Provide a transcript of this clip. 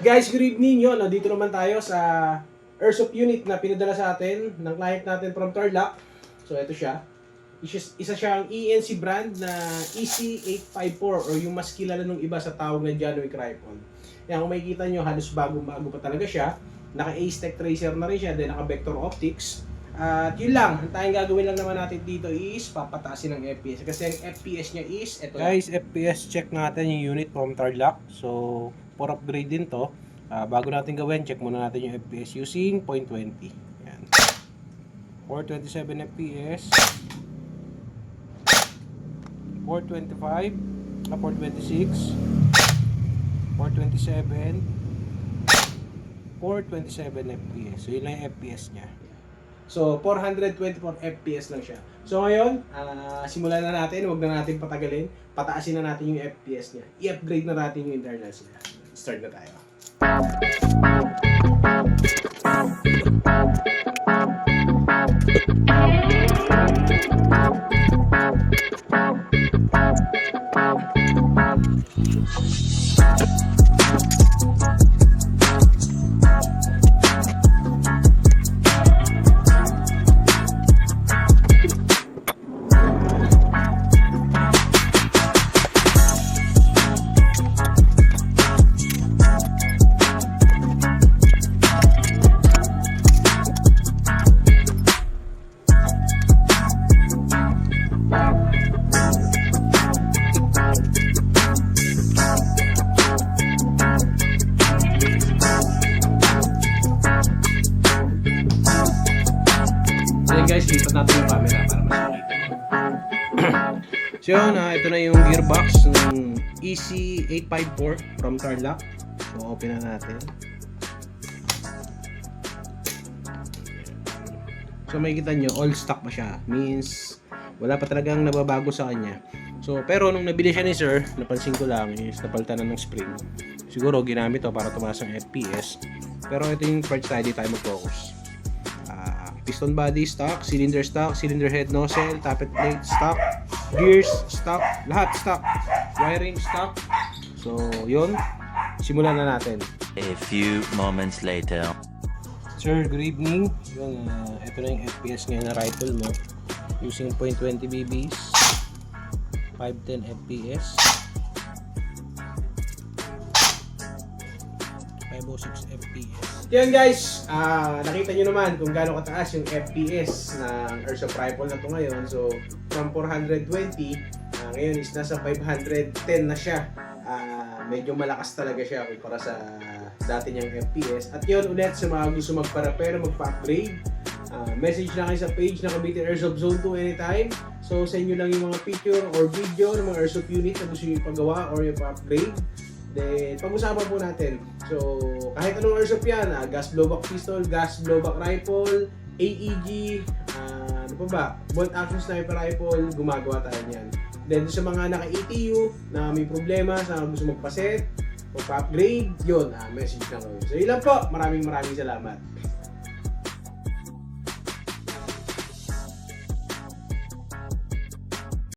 Guys, good evening yun. Nandito naman tayo sa airsoft unit na pinadala sa atin ng client natin from Tarlac. So ito siya. Isa siyang ENC brand na EC854 or yung mas kilala nung iba sa tawag na John Wick rifle. Yan, kung makikita nyo, halos bago-bago pa talaga siya. Naka-Ace-Tech Tracer na rin siya, then naka-Vector Optics. At yun lang, ang tayong gagawin lang naman natin dito is papatasin ng FPS. Kasi ang FPS niya is, ito guys, FPS check natin yung unit from Tarlac. So, for upgrade din to. Bago natin gawin, check muna natin yung FPS using 0.20. Yan. 427 FPS. 425. 426. 427. 427 FPS. So, yun lang yung FPS niya. So, 424 FPS lang siya. So, ngayon, simulan na natin. Huwag na natin patagalin. Pataasin na natin yung FPS niya. I-upgrade na natin yung internals niya. Start na tayo. Guys, lipat natin yung camera para mas makita. So yun, ito na yung gearbox ng EC854 from Tarlac. So open na natin. So makikita nyo, all stock pa siya. Means wala pa talagang nababago sa kanya. So pero nung nabili siya ni sir, napansin ko lang is napalitan na ng spring. Siguro ginamit to para tumaas ang FPS. Pero ito yung parts tayo, di tayo mag-focus. Piston body stock, cylinder head nozzle, tappet plate stock, gears stock, lahat stock, wiring stock. So yun, simulan na natin. A few moments later. Sir, good evening. Yun, ito na yung FPS ngayon na rifle mo using 0.20 BBs, 510 FPS, 506 FPS. Yan guys, nakita nyo naman kung gaano kataas yung FPS ng airsoft rifle na to ngayon. So from 420, ngayon is nasa 510 na siya. Medyo malakas talaga siya para sa dati niyang FPS. At yun ulit sa mga gusto magpa-repair, magpa-upgrade, message lang kayo sa page na Cavite Airsoft Zone 2 anytime. So sa inyo lang yung mga picture or video ng mga airsoft unit na gusto nyo ipagawa or ipa-upgrade. Then, pag-usapan po natin. So, kahit anong airsoft yan, gas blowback pistol, gas blowback rifle, AEG, ano pa ba, bolt action sniper rifle, gumagawa tayo niyan. Then, sa mga naka-ETU na may problema, sa gusto magpa-set, magpa-upgrade, yun, message lang kayo. So, yun lang po. Maraming salamat.